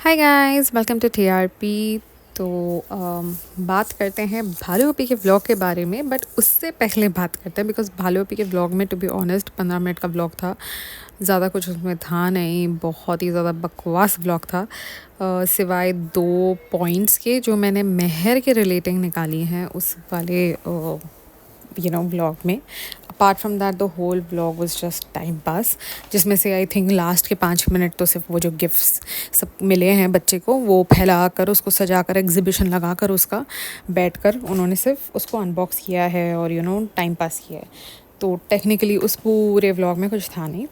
Hi guys, welcome to TRP. तो बात करते हैं भालू ओपी के व्लॉग के बारे में, बट उससे पहले बात करते हैं बिकॉज भालू ओपी के व्लॉग में टू बी ऑनेस्ट 15 मिनट का व्लॉग था। ज़्यादा कुछ उसमें था नहीं, बहुत ही ज़्यादा बकवास व्लॉग था। सिवाय 2 पॉइंट्स के जो मैंने मेहर के रिलेटिंग निकाली हैं उस वाले व्लॉग में। Apart from that the whole vlog was just time pass, जिसमें से आई थिंक लास्ट के 5 मिनट तो सिर्फ वो जो गिफ्ट्स सब मिले हैं बच्चे को वो फैला कर उसको सजा कर एग्जीबिशन लगा कर उसका बैठ कर उन्होंने सिर्फ उसको अनबॉक्स किया है और टाइम पास किया है। तो टेक्निकली उस पूरे व्लॉग में कुछ था नहीं।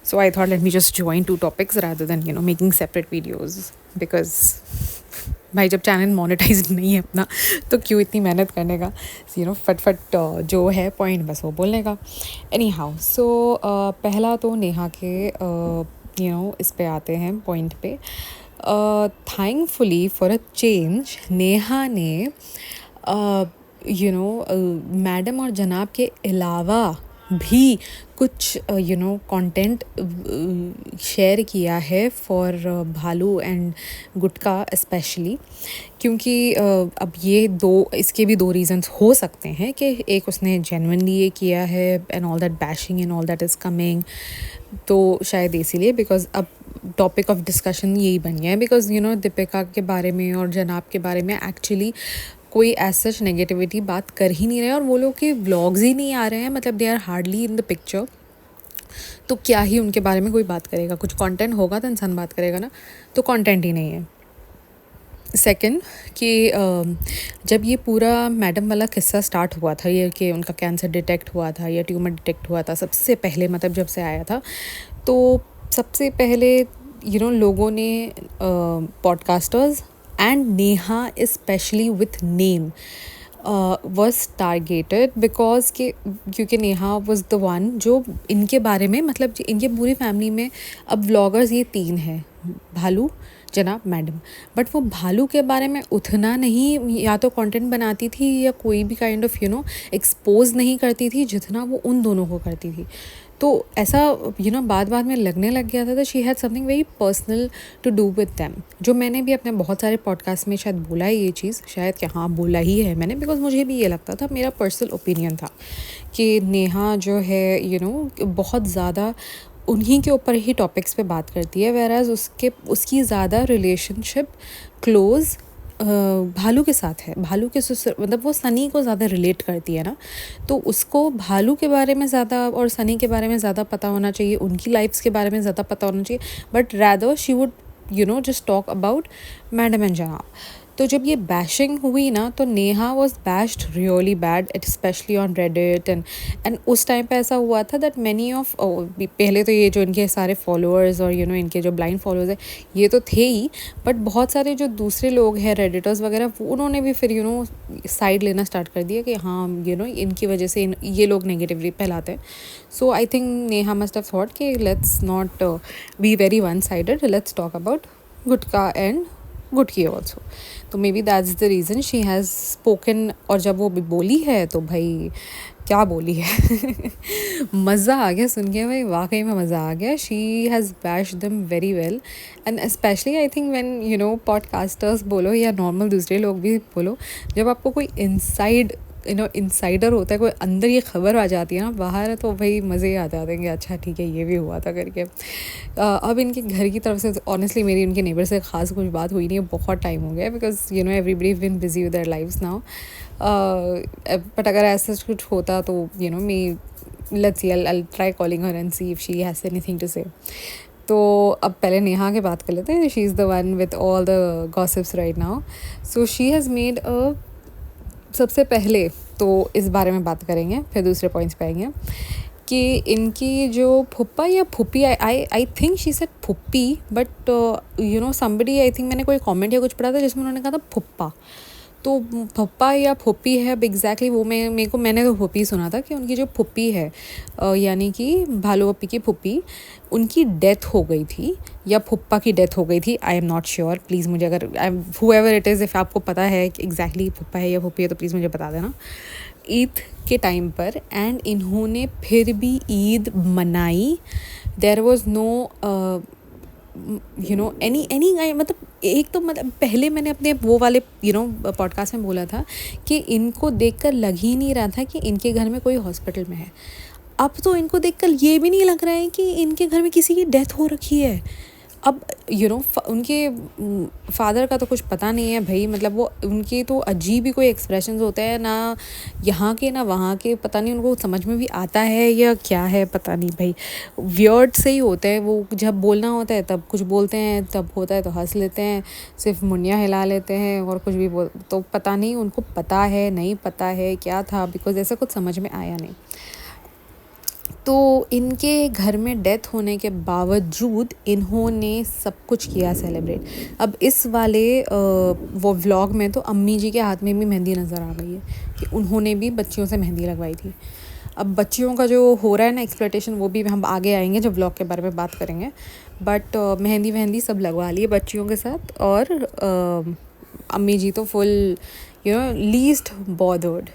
So I thought let me just join 2 topics rather than making separate videos, because भाई जब चैनल मोनेटाइज नहीं है अपना तो क्यों इतनी मेहनत करने का। फट जो है पॉइंट बस वो बोलने का। एनी हाउ सो पहला तो नेहा के इस पे आते हैं पॉइंट पे। Thankfully for a change Neha ने मैडम और जनाब के अलावा भी कुछ कंटेंट शेयर किया है फॉर भालू एंड गुटका स्पेशली, क्योंकि अब इसके भी 2 रीज़न्स हो सकते हैं कि एक उसने जेन्युइनली ये किया है and all that bashing and all that is coming, तो शायद इसीलिए बिकॉज अब टॉपिक ऑफ डिस्कशन यही बन गया है। बिकॉज दीपिका के बारे में और जनाब के बारे में एक्चुअली कोई ऐसा नेगेटिविटी बात कर ही नहीं रहे और वो लोग के व्लॉग्स ही नहीं आ रहे हैं, मतलब they are hardly in the picture. तो क्या ही उनके बारे में कोई बात करेगा, कुछ कंटेंट होगा तो इंसान बात करेगा ना, तो कंटेंट ही नहीं है। सेकंड कि जब ये पूरा मैडम वाला किस्सा स्टार्ट हुआ था, ये कि उनका कैंसर डिटेक्ट हुआ था या ट्यूमर डिटेक्ट हुआ था, सबसे पहले मतलब जब से आया था, तो सबसे पहले लोगों ने podcasters and Neha specially with name was targeted because के क्योंकि नेहा वॉज द वन जो इनके बारे में, मतलब इनके पूरी फैमिली में अब व्लॉगर्स ये 3 हैं, भालू, जनाब, मैडम। बट वो भालू के बारे में उतना नहीं या तो कंटेंट बनाती थी या कोई भी काइंड ऑफ एक्सपोज नहीं करती थी जितना वो उन दोनों को करती थी। तो ऐसा बाद में लगने लग गया था she had something very personal to do with them, जो मैंने भी अपने बहुत सारे पॉडकास्ट में शायद बोला है ये चीज़, शायद कि हाँ बोला ही है मैंने, बिकॉज मुझे भी ये लगता था, मेरा पर्सनल ओपिनियन था कि नेहा जो है बहुत ज़्यादा उन्हीं के ऊपर ही टॉपिक्स पे बात करती है, वेराज उसकी ज़्यादा रिलेशनशिप क्लोज़ भालू के साथ है। भालू के ससुर मतलब वो सनी को ज़्यादा रिलेट करती है ना, तो उसको भालू के बारे में ज़्यादा और सनी के बारे में ज़्यादा पता होना चाहिए, उनकी लाइफ्स के बारे में ज़्यादा पता होना चाहिए, but rather she would just talk about madam and जनाब। तो जब ये बैशिंग हुई ना तो Neha was bashed really bad, specially on Reddit and उस टाइम पे ऐसा हुआ था दैट मैनी ऑफ पहले तो ये जो इनके सारे फॉलोअर्स और इनके जो ब्लाइंड फॉलोअर्स है ये तो थे ही, बट बहुत सारे जो दूसरे लोग हैं रेडिटर्स वगैरह वो उन्होंने भी फिर साइड लेना स्टार्ट कर दिया कि हाँ इनकी वजह से ये लोग नेगेटिवली फैलाते हैं। So I think Neha must have thought कि let's not be very one sided, let's talk about Gutka and Gutki also. तो maybe that's the reason she has spoken, और जब वो भी बोली है तो भाई क्या बोली है मज़ा आ गया सुन के भाई, वाकई में मज़ा आ गया। शी हैज़ बैश दम very well and specially I think when podcasters बोलो या नॉर्मल दूसरे लोग भी बोलो, जब आपको कोई इनसाइडर होता है, कोई अंदर ये खबर आ जाती है ना बाहर, तो भाई मज़े आ जाते हैं कि अच्छा ठीक है ये भी हुआ था करके। अब इनके घर की तरफ से ऑनेस्टली मेरी इनके नेबर से ख़ास कुछ बात हुई नहीं है, बहुत टाइम हो गया, because everybody been busy with their lives now. But अगर ऐसा कुछ होता तो me let's see, I try calling her and see if she has anything to say. तो अब पहले नेहा की बात कर लेते हैं। She is the one with all the gossips right now. So she has made सबसे पहले तो इस बारे में बात करेंगे, फिर दूसरे पॉइंट्स पे आएंगे कि इनकी जो फुप्पा या फुप्पी, आई थिंक शी सेड फुप्पी, बट समबडी, आई थिंक मैंने कोई कमेंट या कुछ पढ़ा था जिसमें उन्होंने कहा था फुप्पा, तो फुप्पा या फुप्पी है अब एग्जैक्टली वो मैंने तो फुप्पी सुना था कि उनकी जो फुप्पी है यानी कि भालू पप्पी की फुप्पी, उनकी डेथ हो गई थी या फुप्पा की डेथ हो गई थी, आई एम नॉट श्योर। प्लीज़ मुझे अगर हुएवर इट इज़, इफ़ आपको पता है कि एग्जैक्टली फुप्पा है या फुप्पी है तो प्लीज़ मुझे बता देना। ईद के टाइम पर एंड इन्होंने फिर भी ईद मनाई, there was no any any मतलब एक तो मतलब पहले मैंने अपने वो वाले पॉडकास्ट में बोला था कि इनको देखकर लग ही नहीं रहा था कि इनके घर में कोई हॉस्पिटल में है। अब तो इनको देखकर ये भी नहीं लग रहा है कि इनके घर में किसी की डेथ हो रखी है। अब उनके फादर का तो कुछ पता नहीं है भाई, मतलब वो उनके तो अजीब ही कोई एक्सप्रेशंस होते हैं, ना यहाँ के ना वहाँ के, पता नहीं उनको समझ में भी आता है या क्या है, पता नहीं भाई। वियर्ड से ही होते हैं वो, जब बोलना होता है तब कुछ बोलते हैं, तब होता है तो हंस लेते हैं, सिर्फ मुंडियाँ हिला लेते हैं और कुछ भी बोल, तो पता नहीं उनको पता है नहीं पता है क्या था, बिकॉज ऐसा कुछ समझ में आया नहीं। तो इनके घर में डेथ होने के बावजूद इन्होंने सब कुछ किया सेलिब्रेट। अब इस वाले वो व्लॉग में तो अम्मी जी के हाथ में भी मेहंदी नज़र आ गई है कि उन्होंने भी बच्चियों से मेहंदी लगवाई थी। अब बच्चियों का जो हो रहा है ना एक्सप्लॉयटेशन, वो भी हम आगे आएंगे जब व्लॉग के बारे में बात करेंगे। बट मेहंदी वहंदी सब लगवा ली है बच्चियों के साथ, और अम्मी जी तो फुल लीस्ट बॉदर्ड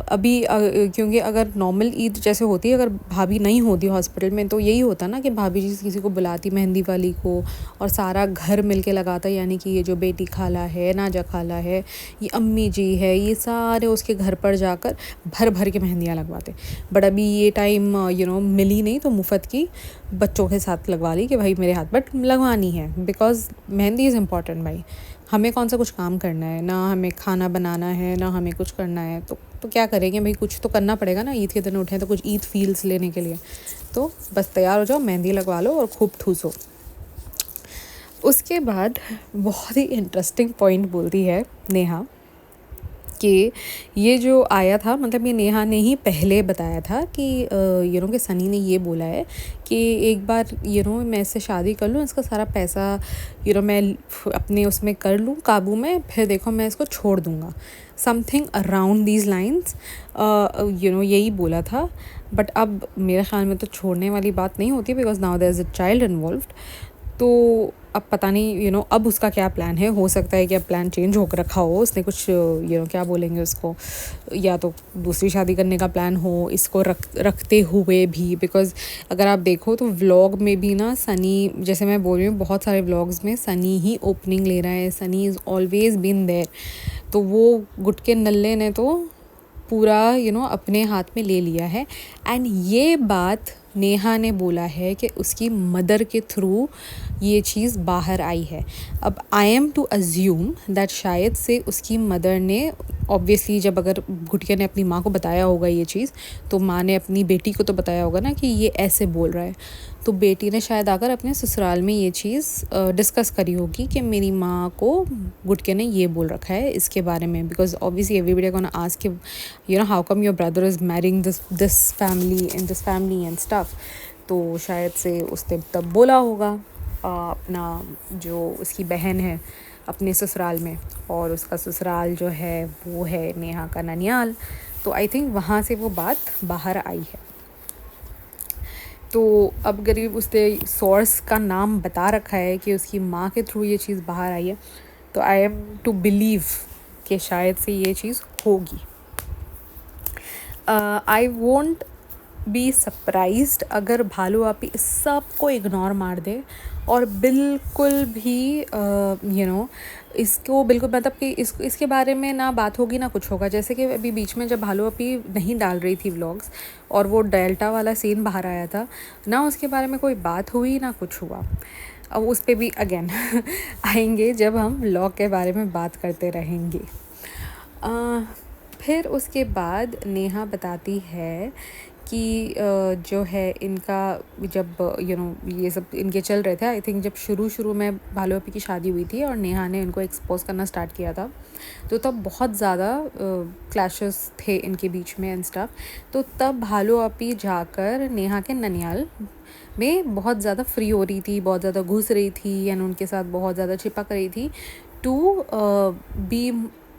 अभी, क्योंकि अगर नॉर्मल ईद जैसे होती है, अगर भाभी नहीं होती हॉस्पिटल में, तो यही होता ना कि भाभी जी किसी को बुलाती मेहंदी वाली को और सारा घर मिलके लगाता, यानी कि ये जो बेटी खाला है, नाजा खाला है, ये अम्मी जी है, ये सारे उसके घर पर जाकर भर भर के मेहंदियाँ लगवाते। बट अभी ये टाइम मिली नहीं, तो मुफ्त की बच्चों के साथ लगवा ली कि भाई मेरे हाथ बट लगवानी है, बिकॉज मेहंदी इज़ इम्पॉर्टेंट भाई। हमें कौन सा कुछ काम करना है, ना हमें खाना बनाना है, ना हमें कुछ करना है, तो क्या करेंगे भाई, कुछ तो करना पड़ेगा ना। ईद के दिन उठे तो कुछ ईद फील्स लेने के लिए, तो बस तैयार हो जाओ, मेहंदी लगवा लो और खूब ठूसो। उसके बाद बहुत ही इंटरेस्टिंग पॉइंट बोलती है नेहा कि ये जो आया था, मतलब ये नेहा ने ही पहले बताया था कि कि सनी ने ये बोला है कि एक बार मैं इससे शादी कर लूँ, इसका सारा पैसा मैं अपने उसमें कर लूँ काबू में, फिर देखो मैं इसको छोड़ दूँगा, समथिंग अराउंड दीज लाइन्स यही बोला था। बट अब मेरे ख्याल में तो छोड़ने वाली बात नहीं होती, because now there is a child involved. तो अब पता नहीं अब उसका क्या प्लान है, हो सकता है कि अब प्लान चेंज होकर रखा हो उसने, कुछ क्या बोलेंगे उसको, या तो दूसरी शादी करने का प्लान हो इसको रखते हुए भी। बिकॉज़ अगर आप देखो तो व्लॉग में भी ना सनी, जैसे मैं बोल रही हूँ, बहुत सारे व्लॉग्स में सनी ही ओपनिंग ले रहा है, Sunny is always been there. तो वो गुटके नल्ले ने तो पूरा अपने हाथ में ले लिया है। एंड ये बात नेहा ने बोला है कि उसकी मदर के थ्रू ये चीज़ बाहर आई है। अब I am to assume that शायद से उसकी मदर ने, ऑब्वियसली जब अगर गुटिया ने अपनी माँ को बताया होगा ये चीज़, तो माँ ने अपनी बेटी को तो बताया होगा ना कि ये ऐसे बोल रहा है, तो बेटी ने शायद आकर अपने ससुराल में ये चीज़ डिस्कस करी होगी कि मेरी माँ को गुटके ने ये बोल रखा है इसके बारे में। Because obviously everybody gonna ask how come your brother is marrying this family and stuff. तो शायद से उसने तब बोला होगा अपना जो उसकी बहन है अपने ससुराल में, और उसका ससुराल जो है वो है नेहा का ननियाल। तो आई थिंक वहाँ से वो बात बाहर आई है। तो अब गरीब उसने सोर्स का नाम बता रखा है कि उसकी माँ के थ्रू ये चीज़ बाहर आई है, तो आई एम टू बिलीव कि शायद से ये चीज़ होगी। आई वोंट बी सरप्राइज्ड अगर भालू आपी इस सब को इग्नोर मार दे और बिल्कुल भी इसको बिल्कुल, मतलब कि इसके बारे में ना बात होगी ना कुछ होगा। जैसे कि अभी बीच में जब भालू आपी नहीं डाल रही थी व्लॉग्स और वो डेल्टा वाला सीन बाहर आया था ना, उसके बारे में कोई बात हुई ना कुछ हुआ। अब उस पर भी अगेन आएंगे जब हम व्लॉग के बारे में बात करते रहेंगे। फिर उसके बाद नेहा बताती है कि जो है इनका जब ये सब इनके चल रहे थे, आई थिंक जब शुरू में भालू आपी की शादी हुई थी और नेहा ने इनको एक्सपोज करना स्टार्ट किया था, तो तब बहुत ज़्यादा क्लैशेस थे इनके बीच में एंड स्टफ। तो तब भालू आपी जाकर नेहा के ननियाल में बहुत ज़्यादा फ्री हो रही थी, बहुत ज़्यादा घुस रही थी एंड उनके साथ बहुत ज़्यादा चिपक रही थी to be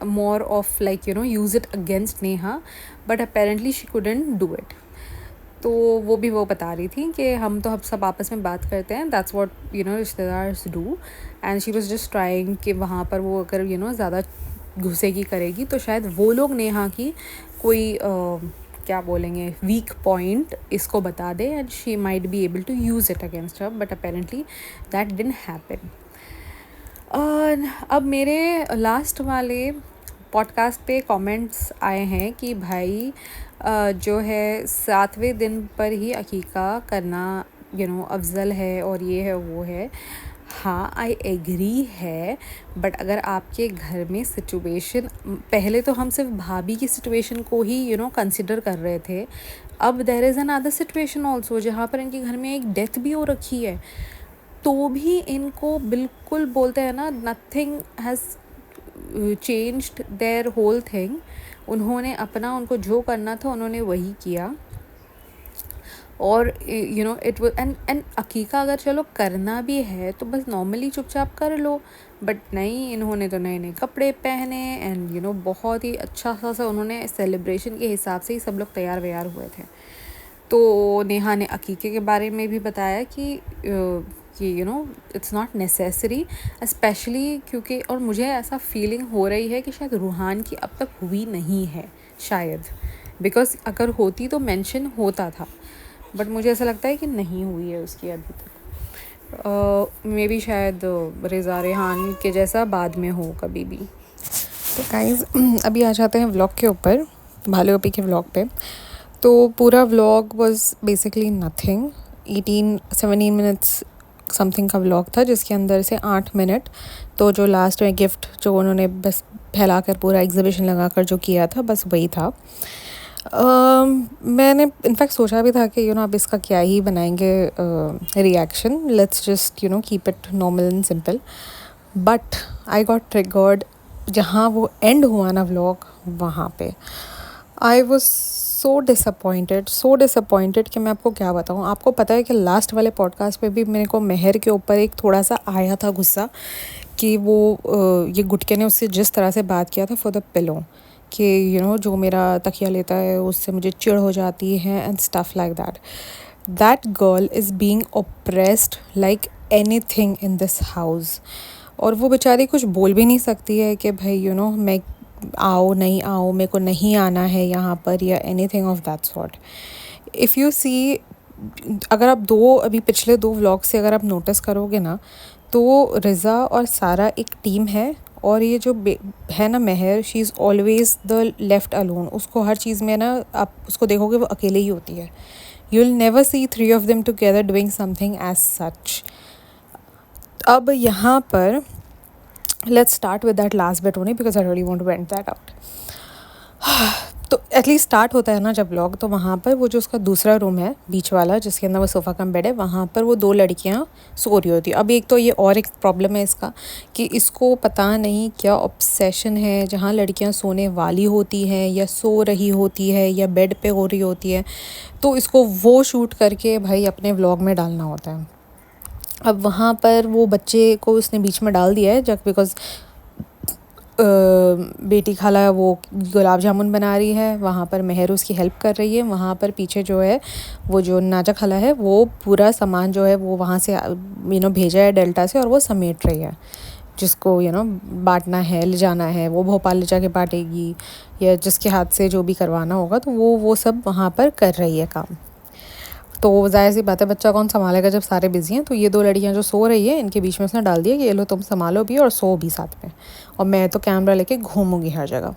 more of use it against Neha, but apparently she couldn't do it. तो वो बता रही थी कि हम सब आपस में बात करते हैं, that's what रिश्तेदार्स do, and she was just trying कि वहाँ पर वो अगर ज़्यादा घुसेगी करेगी तो शायद वो लोग नेहा की कोई क्या बोलेंगे वीक पॉइंट इसको बता दे and she might be able to use it against her, but apparently that didn't happen. अब मेरे लास्ट वाले पॉडकास्ट पे कमेंट्स आए हैं कि भाई जो है 7वें दिन पर ही अकीका करना अफजल है और ये है वो है। हाँ, आई एग्री है, बट अगर आपके घर में सिचुएशन, पहले तो हम सिर्फ भाभी की सिचुएशन को ही कंसिडर कर रहे थे, अब there is another situation also जहाँ पर इनके घर में एक डेथ भी हो रखी है, तो भी इनको बिल्कुल बोलते हैं ना, nothing has changed their whole thing. उन्होंने अपना, उनको जो करना था उन्होंने वही किया। और इट वो एंड अकीका अगर चलो करना भी है तो बस नॉर्मली चुपचाप कर लो, बट नहीं, इन्होंने तो नए नए कपड़े पहने एंड बहुत ही अच्छा सा उन्होंने सेलिब्रेशन के हिसाब से ही सब लोग तैयार व्यार हुए थे। तो नेहा ने अकीके के बारे में भी बताया कि इट्स नॉट नेसेसरी, स्पेशली क्योंकि, और मुझे ऐसा फीलिंग हो रही है कि शायद रूहान की अब तक हुई नहीं है शायद, बिकॉज अगर होती तो मेंशन होता था, बट मुझे ऐसा लगता है कि नहीं हुई है उसकी अभी तक। मे बी शायद रिज़ा रेहान के जैसा बाद में हो कभी भी। तो गाइस अभी आ जाते हैं व्लॉग के ऊपर, भालू ओपी के व्लॉग पे। तो पूरा vlog was basically nothing, 17 minutes something का व्लॉग था, जिसके अंदर से 8 मिनट तो जो लास्ट में गिफ्ट जो उन्होंने बस फैला कर पूरा एग्जीबिशन लगा कर जो किया था, बस वही था। मैंने इनफैक्ट सोचा भी था कि अब इसका क्या ही बनाएंगे reaction, let's just keep it normal and simple. But I got triggered जहाँ वो एंड हुआ ना व्लॉग, वहाँ पे आई वॉज सो डिसअपॉइंटेड कि मैं आपको क्या बताऊँ। आपको पता है कि लास्ट वाले पॉडकास्ट पे भी मेरे को मेहर के ऊपर एक थोड़ा सा आया था गुस्सा कि वो ये गुटके ने उससे जिस तरह से बात किया था फॉर द पिलो, कि जो मेरा तकिया लेता है उससे मुझे चिढ़ हो जाती है and stuff like that girl is being oppressed like anything in this house. और वो बेचारी कुछ बोल भी नहीं सकती है कि भाई मैं आओ नहीं आओ, मेरे को नहीं आना है यहाँ पर, या anything of that sort. If you see, अगर आप अभी पिछले 2 व्लॉग से अगर आप नोटिस करोगे ना, तो रिज़ा और सारा एक टीम है, और ये जो है ना Mehar, she is always the left alone. उसको हर चीज़ में ना आप उसको देखोगे वो अकेले ही होती है। You will never see 3 of them together doing something as such. अब यहाँ पर let's start with that last bit only because I really want to end that out. तो एटलीस्ट स्टार्ट होता है ना जब व्लॉग, तो वहाँ पर वो जो उसका दूसरा रूम है बीच वाला जिसके अंदर वो सोफ़ा कम बेड है, वहाँ पर वो 2 लड़कियाँ सो रही होती है। अब एक तो ये और एक प्रॉब्लम है इसका कि इसको पता नहीं क्या ऑब्सेशन है, जहाँ लड़कियाँ सोने वाली होती हैं या सो रही होती है या बेड पे हो रही होती है, तो इसको वो शूट करके भाई अपने व्लॉग में डालना होता है। अब वहाँ पर वो बच्चे को उसने बीच में डाल दिया है जब बिकॉज़ बेटी खाला वो गुलाब जामुन बना रही है, वहाँ पर मेहर उसकी हेल्प कर रही है, वहाँ पर पीछे जो है वो जो नाजा खाला है वो पूरा सामान जो है वो वहाँ से भेजा है डेल्टा से, और वो समेट रही है, जिसको बांटना है, ले जाना है, वो भोपाल ले जाके बांटेगी, या जिसके हाथ से जो भी करवाना होगा तो वो सब वहाँ पर कर रही है काम। तो ज़ाहिर सी बात है बच्चा कौन संभालेगा जब सारे बिजी हैं। तो ये 2 लड़कियां जो सो रही है, इनके बीच में उसने डाल दिया कि ये लो तुम संभालो भी और सो भी साथ में, और मैं तो कैमरा लेके घूमूंगी हर जगह।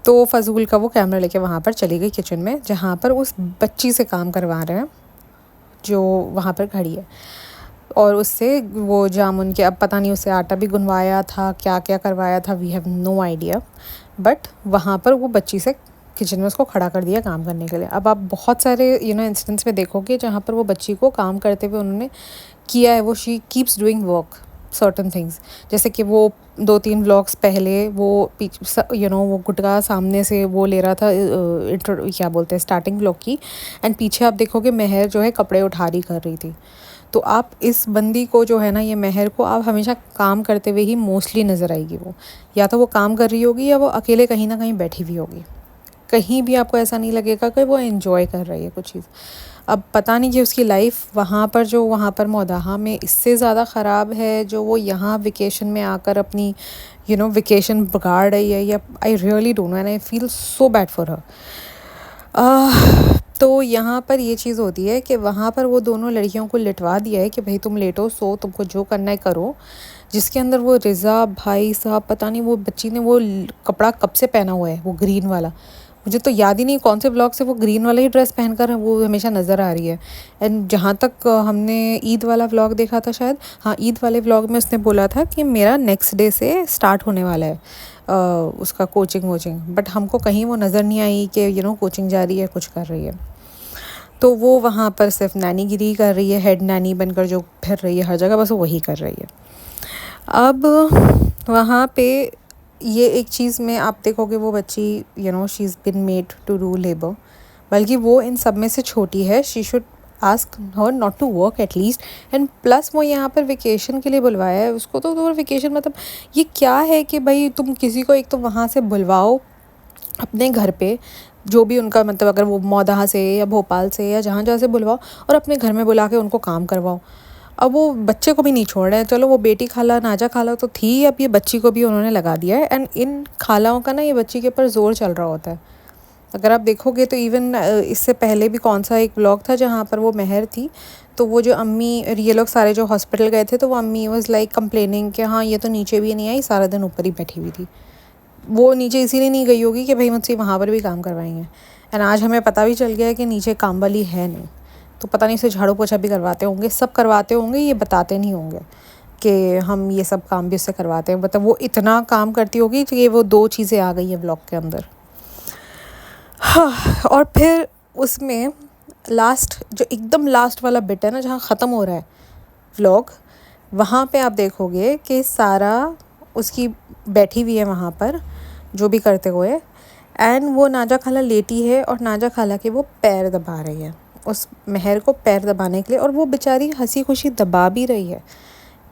तो फजूल का वो कैमरा लेके वहाँ पर चली गई किचन में, जहाँ पर उस बच्ची से काम करवा रहे हैं जो वहाँ पर खड़ी है, और उससे वो जामुन के, अब पता नहीं उससे आटा भी गुनवाया था, क्या क्या करवाया था, we have no idea, but वहाँ पर वो बच्ची से किचन में उसको खड़ा कर दिया काम करने के लिए। अब आप बहुत सारे इंसिडेंट्स में देखोगे जहाँ पर वो बच्ची को काम करते हुए उन्होंने किया है, वो she keeps doing work certain things, जैसे कि वो 2-3 व्लॉग्स पहले वो वो गुटका सामने से वो ले रहा था, क्या बोलते हैं, स्टार्टिंग व्लॉग की, एंड पीछे आप देखोगे मेहर जो है कपड़े उठारी कर रही थी। तो आप इस बंदी को जो है ना, ये मेहर को आप हमेशा काम करते हुए ही मोस्टली नज़र आएगी। वो या तो वो काम कर रही होगी या वो अकेले कहीं ना कहीं बैठी हुई होगी, कहीं भी आपको ऐसा नहीं लगेगा कि वो एंजॉय कर रही है कुछ चीज़। अब पता नहीं कि उसकी लाइफ वहाँ पर मौदाहा में इससे ज़्यादा ख़राब है जो वो यहाँ वेकेशन में आकर अपनी वेकेशन बिगाड़ रही है, या I really don't know and I feel so bad for her. तो यहाँ पर ये चीज़ होती है कि वहाँ पर वो दोनों लड़कियों को लिटवा दिया है कि भाई तुम लेटो, सो, तुमको जो करना है करो। जिसके अंदर वो रिज़ा भाई साहब, पता नहीं वो बच्ची ने वो कपड़ा कब से पहना हुआ है, वो ग्रीन वाला। मुझे तो याद ही नहीं कौन से व्लॉग से वो ग्रीन वाला ही ड्रेस पहनकर वो हमेशा नज़र आ रही है। एंड जहाँ तक हमने ईद वाला व्लॉग देखा था शायद, हाँ ईद वाले व्लॉग में उसने बोला था कि मेरा नेक्स्ट डे से स्टार्ट होने वाला है उसका कोचिंग वोचिंग। बट हमको कहीं वो नज़र नहीं आई कि कोचिंग जा रही है, कुछ कर रही है। तो वो वहाँ पर सिर्फ नैनीगिरी कर रही है, हेड नैनी बनकर जो फिर रही है हर जगह, बस वो वही कर रही है। अब वहाँ पे ये एक चीज़ में आप देखोगे, वो बच्ची she is been made to do labour, बल्कि वो इन सब में से छोटी है। She should ask her not to work at least. And plus वो यहाँ पर वेकेशन के लिए बुलवाया है उसको। तो वेकेशन मतलब ये क्या है कि भाई तुम किसी को एक तो वहाँ से बुलवाओ अपने घर पे, जो भी उनका मतलब अगर वो मौदहा से या भोपाल से या जहाँ जहाँ से बुलवाओ, और अपने घर में बुला के उनको काम करवाओ। अब वो बच्चे को भी नहीं छोड़ रहे हैं। चलो वो बेटी खाला नाजा खाला तो थी, अब ये बच्ची को भी उन्होंने लगा दिया है। एंड इन खालाओं का ना ये बच्ची के ऊपर ज़ोर चल रहा होता है। अगर आप देखोगे तो इवन इससे पहले भी कौन सा एक व्लॉग था जहाँ पर वो मेहर थी, तो वो जो अम्मी, ये लोग सारे जो हॉस्पिटल गए थे, तो वो अम्मी वाज लाइक कंप्लेनिंग कि हाँ ये तो नीचे भी नहीं आई, सारा दिन ऊपर ही बैठी हुई थी। वो नीचे इसीलिए नहीं गई होगी कि भाई मुझसे वहाँ पर भी काम करवाएंगे। एंड आज हमें पता भी चल गया है कि नीचे काम वाली है नहीं, तो पता नहीं इसे झाड़ू पोछा भी करवाते होंगे, सब करवाते होंगे, ये बताते नहीं होंगे कि हम ये सब काम भी उससे करवाते हैं। मतलब वो इतना काम करती होगी तो ये वो 2 चीज़ें आ गई हैं व्लॉग के अंदर। हाँ, और फिर उसमें लास्ट जो एकदम लास्ट वाला बिट है ना, जहाँ ख़त्म हो रहा है व्लॉग, वहाँ पे आप देखोगे कि सारा उसकी बैठी हुई है वहाँ पर जो भी करते हुए, एंड वो नाजा खाला लेटी है और नाजा खाला के वो पैर दबा रही है, उस मेहर को पैर दबाने के लिए। और वो बेचारी हंसी खुशी दबा भी रही है,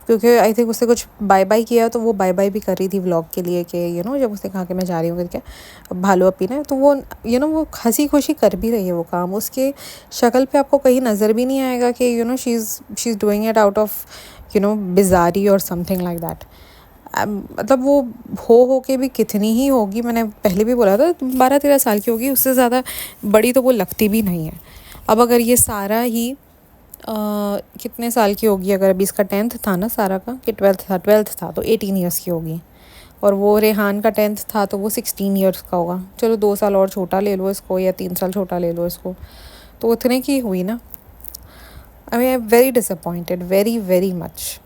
क्योंकि आई थिंक उससे कुछ बाय बाय किया, तो वो बाय बाय भी कर रही थी व्लॉग के लिए कि जब उसने कहा कि मैं जा रही हूँ करके भालू अपी ने, तो वो वो हंसी खुशी कर भी रही है वो काम। उसके शक्ल पे आपको कहीं नज़र भी नहीं आएगा कि she is doing it out of bizarre और समथिंग लाइक दैट। मतलब वो हो के भी कितनी ही होगी, मैंने पहले भी बोला था 12-13 साल की होगी, उससे ज़्यादा बड़ी तो वो लगती भी नहीं है। अब अगर ये सारा ही कितने साल की होगी, अगर अभी इसका 10th था ना सारा का, कि 12th था तो 18 ईयर्स की होगी। और वो रेहान का 10th था तो वो 16 ईयर्स का होगा। चलो 2 साल और छोटा ले लो इसको, या 3 साल छोटा ले लो इसको, तो उतने की हुई ना। I am very disappointed, very very much.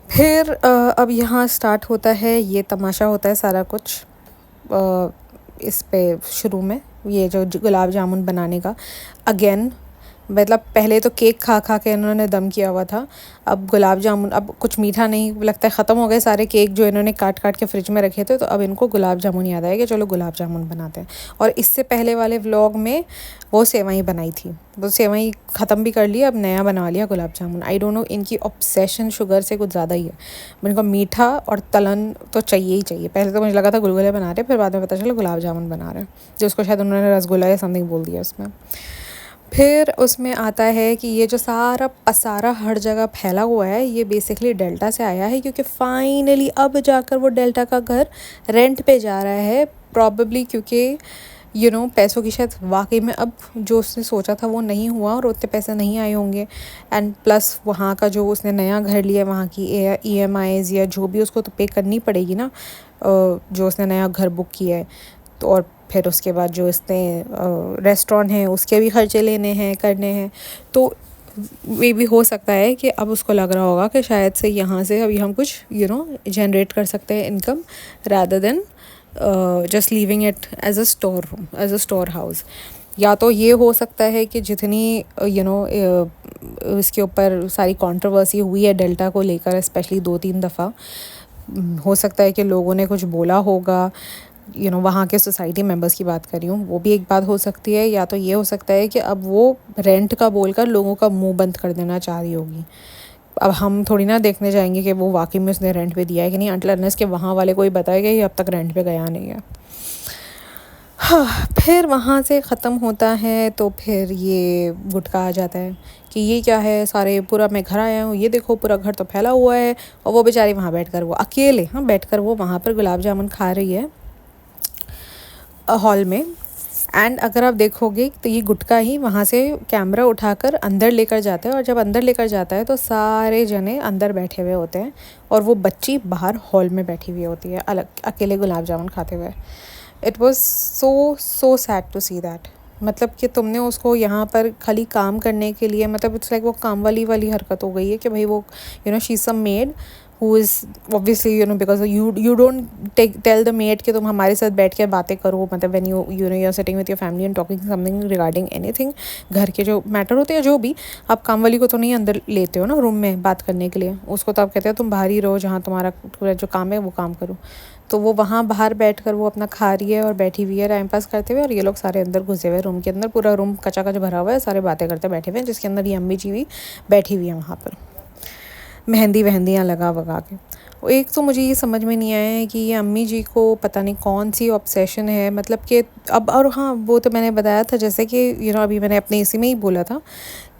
फिर अब यहाँ स्टार्ट होता है, ये तमाशा होता है सारा कुछ इस पे शुरू में, ये जो गुलाब जामुन बनाने का। अगेन मतलब पहले तो केक खा खा के इन्होंने दम किया हुआ था, अब गुलाब जामुन, अब कुछ मीठा नहीं, लगता है ख़त्म हो गए सारे केक जो इन्होंने काट काट के फ्रिज में रखे थे, तो अब इनको गुलाब जामुन याद आया कि चलो गुलाब जामुन बनाते हैं। और इससे पहले वाले व्लॉग में वो सेवई बनाई थी, वो सेवई ख़त्म भी कर लिया, अब नया बना लिया gulab jamun. I don't know, इनकी ऑब्सेशन शुगर से कुछ ज़्यादा ही है। इनको मीठा और तलन तो चाहिए ही चाहिए। पहले तो मुझे लगा था गुलगुले बना रहे, फिर बाद में पता चला गुलाब जामुन बना रहे, जो उसको शायद उन्होंने रसगुल्ला या समथिंग बोल दिया उसमें। फिर उसमें आता है कि ये जो सारा पसारा हर जगह फैला हुआ है, ये बेसिकली डेल्टा से आया है, क्योंकि फाइनली अब जाकर वो डेल्टा का घर रेंट पे जा रहा है, प्रॉबेबली क्योंकि पैसों की शायद वाकई में अब जो उसने सोचा था वो नहीं हुआ, और उतने पैसे नहीं आए होंगे। एंड प्लस वहाँ का जो उसने नया घर लिया, वहाँ की EMIs या जो भी उसको तो पे करनी पड़ेगी ना, जो उसने नया घर बुक किया है। तो और फिर उसके बाद जो इसने रेस्टोरेंट हैं उसके भी खर्चे लेने हैं, करने हैं। तो ये भी हो सकता है कि अब उसको लग रहा होगा कि शायद से यहाँ से अभी हम कुछ जनरेट कर सकते हैं income, rather than just leaving it as a store room, as a store house. या तो ये हो सकता है कि जितनी इसके ऊपर सारी कंट्रोवर्सी हुई है डेल्टा को लेकर, स्पेशली 2-3 दफ़ा, हो सकता है कि लोगों ने कुछ बोला होगा, वहाँ के सोसाइटी मेंबर्स की बात कर रही हूँ, वो भी एक बात हो सकती है। या तो ये हो सकता है कि अब वो रेंट का बोलकर लोगों का मुंह बंद कर देना चाह रही होगी। अब हम थोड़ी ना देखने जाएंगे कि वो वाकई में उसने रेंट पे दिया है कि नहीं, अनटिल अनलेस के वहाँ वाले कोई बताएगा ये अब तक रेंट पे गया नहीं है। हाँ, फिर वहाँ से ख़त्म होता है तो फिर ये गुटका आ जाता है कि ये क्या है, सारे पूरा मैं घर आया हूँ, ये देखो पूरा घर तो फैला हुआ है। और वो बेचारी वहाँ बैठकर वो अकेले, हाँ बैठकर वो वहाँ पर गुलाब जामुन खा रही है हॉल में। एंड अगर आप देखोगे तो ये गुटका ही वहाँ से कैमरा उठाकर अंदर लेकर जाता है, और जब अंदर लेकर जाता है तो सारे जने अंदर बैठे हुए होते हैं और वो बच्ची बाहर हॉल में बैठी हुई होती है अलग अकेले गुलाब जामुन खाते हुए। It was so sad to see that. मतलब कि तुमने उसको यहाँ पर खाली काम करने के लिए, मतलब इट्स लाइक वो काम वाली हरकत हो गई है कि भाई वो she is some maid who is obviously because you don't tell the maid कि तुम हमारे साथ बैठ के बातें करो, मतलब when you're sitting with your family and talking something regarding anything, घर के जो मैटर होते हैं जो भी, आप काम वाली को तो नहीं अंदर लेते हो ना रूम में बात करने के लिए, उसको तो आप कहते हो तुम बाहर ही रहो, जहाँ तुम्हारा जो काम है वो काम करो। तो वो वहाँ बाहर बैठकर वो अपना खा रही है और बैठी हुई है टाइम पास करते हुए, और ये लोग सारे अंदर घुसे हुए रूम के अंदर, पूरा रूम कचा भरा हुआ है, सारे बातें करते बैठे हुए हैं, जिसके अंदर ये अम्मी जी भी बैठी हुई है वहाँ पर मेहंदियाँ लगा वगा के। एक तो मुझे ये समझ में नहीं आया है कि ये अम्मी जी को पता नहीं कौन सी ऑब्सेशन है, मतलब कि अब, और हाँ वो तो मैंने बताया था जैसे कि अभी मैंने अपने इसी में ही बोला था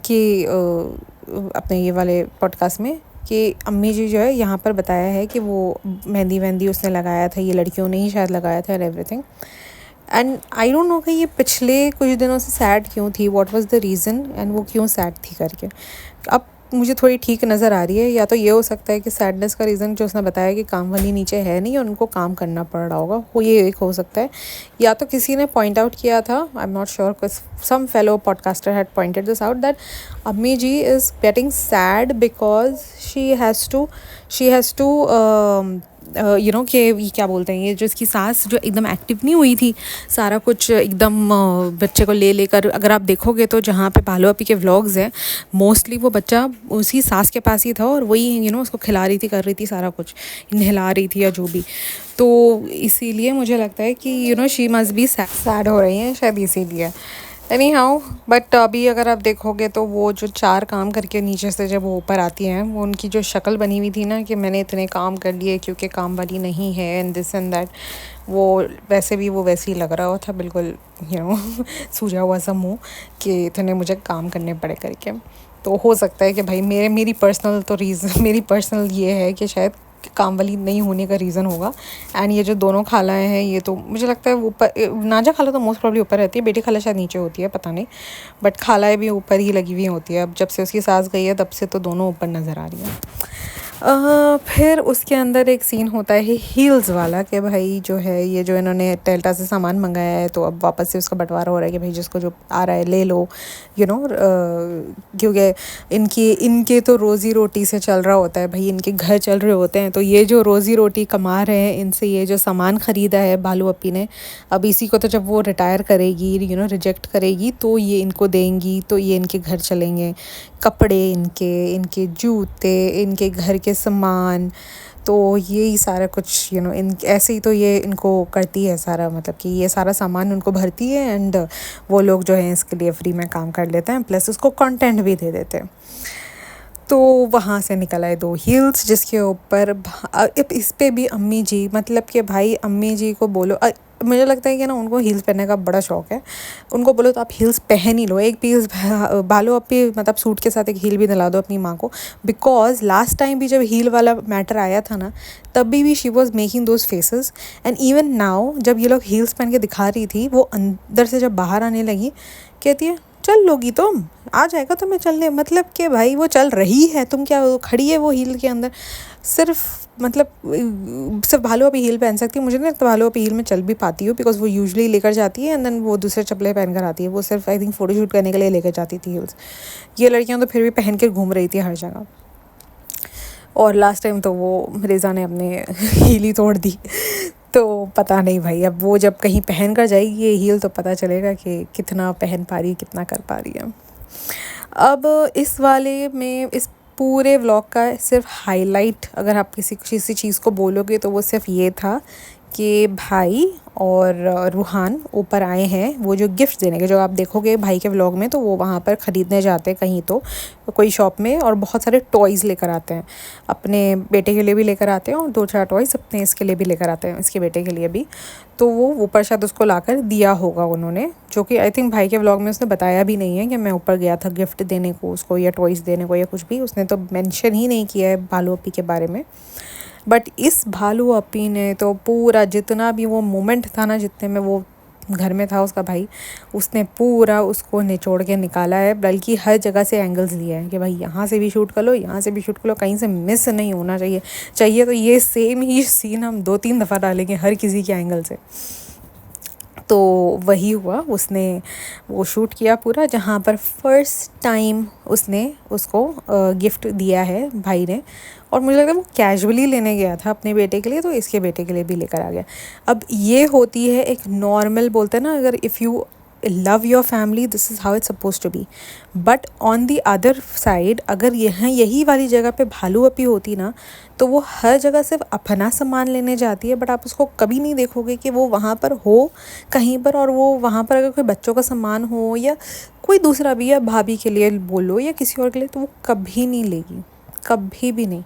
कि अपने ये वाले पॉडकास्ट में कि अम्मी जी जो है यहाँ पर बताया है कि वो मेहंदी उसने लगाया था, ये लड़कियों ने ही शायद लगाया था and everything. And I don't know कि ये पिछले कुछ दिनों से सैड क्यों थी, what was the reason and वो क्यों सैड थी करके। अब मुझे थोड़ी ठीक नज़र आ रही है, या तो ये हो सकता है कि सैडनेस का रीज़न जो उसने बताया कि काम वाली नीचे है नहीं और उनको काम करना पड़ रहा होगा, वो ये एक हो सकता है। या तो किसी ने पॉइंट आउट किया था, I am not sure, some fellow podcaster had pointed this out that अम्मी जी is getting sad because she has to कि ये क्या बोलते हैं, ये जो इसकी सास जो एकदम एक्टिव नहीं हुई थी, सारा कुछ एकदम बच्चे को लेकर, अगर आप देखोगे तो जहाँ पे पालो अपी के व्लॉग्स हैं मोस्टली वो बच्चा उसी सास के पास ही था और वही उसको खिला रही थी, कर रही थी सारा कुछ, नहला रही थी या जो भी। तो इसीलिए मुझे लगता है कि शी मस्ट बी सैड हो रही हैं शायद इसीलिए। एनी हाउ बट अभी अगर आप देखोगे तो वो जो 4 काम करके नीचे से जब वो ऊपर आती हैं, वो उनकी जो शक्ल बनी हुई थी ना कि मैंने इतने काम कर लिए क्योंकि काम वाली नहीं है एंड दिस एंड दैट, वो वैसे भी वो वैसे ही लग रहा था बिल्कुल सूझा हुआ सा मुँह कि इतने मुझे काम करने पड़े करके। तो हो सकता है कि भाई मेरी पर्सनल ये है कि शायद काम वाली नहीं होने का रीज़न होगा। एंड ये जो दोनों खालाएँ हैं ये तो मुझे लगता है ऊपर, नाजा खाला तो मोस्ट प्रॉब्ली ऊपर रहती है, बेटी खाला शायद नीचे होती है, पता नहीं, बट खालाएँ भी ऊपर ही लगी हुई होती है। अब जब से उसकी सास गई है तब से तो दोनों ऊपर नज़र आ रही हैं। फिर उसके अंदर एक सीन होता है हील्स वाला कि भाई जो है ये जो इन्होंने टेल्टा से सामान मंगाया है तो अब वापस से उसका बंटवारा हो रहा है कि भाई जिसको जो आ रहा है ले लो, क्योंकि इनके तो रोज़ी रोटी से चल रहा होता है भाई, इनके घर चल रहे होते हैं, तो ये जो रोज़ी रोटी कमा रहे हैं इनसे, ये जो सामान ख़रीदा है बालू अपी ने, अब इसी को तो जब वो रिटायर करेगी रिजेक्ट करेगी तो ये इनको देंगी, तो ये इनके घर चलेंगे, कपड़े इनके जूते, इनके घर के सामान, तो यही सारा कुछ इन ऐसे ही तो ये इनको करती है सारा, मतलब कि ये सारा सामान उनको भरती है एंड वो लोग जो हैं इसके लिए फ्री में काम कर लेते हैं, प्लस उसको कंटेंट भी दे देते हैं। तो वहाँ से निकल आए 2 हील्स जिसके ऊपर इस पे भी अम्मी जी, मतलब कि भाई अम्मी जी को बोलो, मुझे लगता है कि ना उनको हील्स पहनने का बड़ा शौक़ है, उनको बोलो तो आप हील्स पहन ही लो, एक पीस बालो अपनी मतलब सूट के साथ एक हील भी दिला दो अपनी माँ को, बिकॉज लास्ट टाइम भी जब हील वाला मैटर आया था ना तब भी she was making those faces, and even now जब ये लोग हील्स पहन के दिखा रही थी, वो अंदर से जब बाहर आने लगी कहती है चल लोगी तुम, आ जाएगा तुम्हें चलने, मतलब कि भाई वो चल रही है, तुम क्या खड़ी है वो हील के अंदर, सिर्फ भालू अपी हील पहन सकती है, मुझे नहीं लगता भालू अपी हील में चल भी पाती हो, बिकॉज वो यूजुअली लेकर जाती है एंड देन वो दूसरे चप्पलें पहन कर आती है, वो सिर्फ आई थिंक फ़ोटोशूट करने के लिए लेकर जाती थी हील्स। ये लड़कियां तो फिर भी पहन के घूम रही थी हर जगह, और लास्ट टाइम तो वो रेज़ा ने अपने हील ही तोड़ दी। तो पता नहीं भाई, अब वो जब कहीं पहन कर जाएगी ये हील तो पता चलेगा कि कितना पहन पा रही है, कितना कर पा रही है। अब इस वाले में इस पूरे व्लॉग का सिर्फ हाईलाइट अगर आप किसी चीज़ को बोलोगे तो वो सिर्फ ये था कि भाई और रूहान ऊपर आए हैं वो जो गिफ्ट देने के, जो आप देखोगे भाई के व्लॉग में, तो वो वहाँ पर ख़रीदने जाते हैं कहीं तो कोई शॉप में, और बहुत सारे टॉयज़ लेकर आते हैं, अपने बेटे के लिए भी लेकर आते हैं और 2-4 टॉयज़ अपने इसके लिए भी लेकर आते हैं, इसके बेटे के लिए भी। तो वो ऊपर शायद उसको लाकर दिया होगा उन्होंने, जो कि आई थिंक भाई के व्लॉग में उसने बताया भी नहीं है कि मैं ऊपर गया था गिफ्ट देने को उसको या टॉयज़ देने को या कुछ भी, उसने तो मेंशन ही नहीं किया है भालू अपी के बारे में। बट इस भालू अपी ने तो पूरा जितना भी वो मोमेंट था ना, जितने में वो घर में था उसका भाई, उसने पूरा उसको निचोड़ के निकाला है, बल्कि हर जगह से एंगल्स लिए हैं कि भाई यहाँ से भी शूट कर लो, यहाँ से भी शूट कर लो, कहीं से मिस नहीं होना चाहिए। चाहिए तो ये सेम ही सीन हम 2-3 दफ़ा डालेंगे हर किसी के एंगल से। तो वही हुआ, उसने वो शूट किया पूरा, जहाँ पर फर्स्ट टाइम उसने उसको गिफ्ट दिया है भाई ने। और मुझे लगता है वो कैजुअली लेने गया था अपने बेटे के लिए, तो इसके बेटे के लिए भी लेकर आ गया। अब ये होती है एक नॉर्मल, बोलते हैं ना, अगर if you love your family this is how it's suppose to be. But on the other side, अगर यहाँ यही वाली जगह पे भालू अपी होती ना, तो वो हर जगह सिर्फ अपना सामान लेने जाती है, बट आप उसको कभी नहीं देखोगे कि वो वहाँ पर हो कहीं पर, और वो वहाँ पर अगर कोई बच्चों का सामान हो या कोई दूसरा भी, या भाभी के लिए बोलो या किसी और के लिए, तो वो कभी नहीं लेगी, कभी भी नहीं।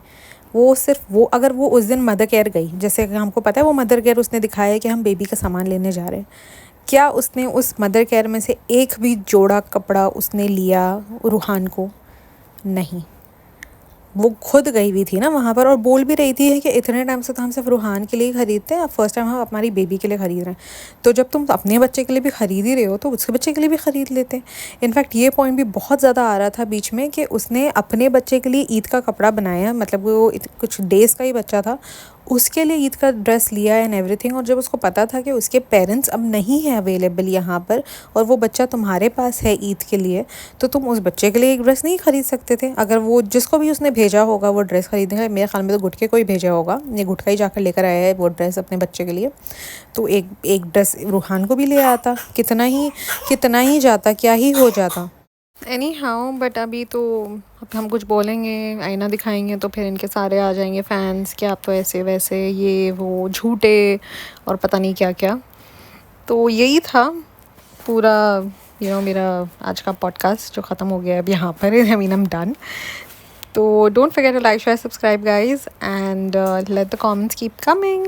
वो सिर्फ वो, अगर वो उस दिन मदर केयर गई, जैसे कि हमको पता है वो मदर केयर उसने दिखाया है कि हम बेबी का सामान लेने जा रहे हैं, क्या उसने उस मदर केयर में से एक भी जोड़ा कपड़ा उसने लिया रूहान को? नहीं। वो खुद गई हुई थी ना वहाँ पर, और बोल भी रही थी कि इतने टाइम से तो हम सिर्फ रूहान के लिए खरीदते हैं, अब फर्स्ट टाइम हम हमारी बेबी के लिए ख़रीद रहे हैं। तो जब तुम अपने बच्चे के लिए भी ख़रीद ही रहे हो तो उसके बच्चे के लिए भी ख़रीद लेते हैं। इनफैक्ट ये पॉइंट भी बहुत ज़्यादा आ रहा था बीच में कि उसने अपने बच्चे के लिए ईद का कपड़ा बनाया, मतलब वो कुछ डेज़ का ही बच्चा था, उसके लिए ईद का ड्रेस लिया एंड एवरीथिंग। और जब उसको पता था कि उसके पेरेंट्स अब नहीं हैं अवेलेबल यहाँ पर, और वो बच्चा तुम्हारे पास है ईद के लिए, तो तुम उस बच्चे के लिए एक ड्रेस नहीं ख़रीद सकते थे? अगर वो जिसको भी उसने भेजा होगा वो ड्रेस ख़रीदने का, मेरे ख्याल में तो गुटके को ही भेजा होगा, ये गुटका ही जाकर लेकर आया है वो ड्रेस अपने बच्चे के लिए, तो एक ड्रेस रूहान को भी ले आता, कितना ही जाता, क्या ही हो जाता। एनी हाउ, बट अभी तो अब हम कुछ बोलेंगे, आईना दिखाएंगे, तो फिर इनके सारे आ जाएंगे फैंस कि आप तो ऐसे वैसे, ये वो झूठे और पता नहीं क्या क्या। तो यही था पूरा मेरा आज का पॉडकास्ट, जो ख़त्म हो गया अब यहाँ पर। I mean I am done. तो don't forget to like, share, subscribe guys, and let the comments keep coming.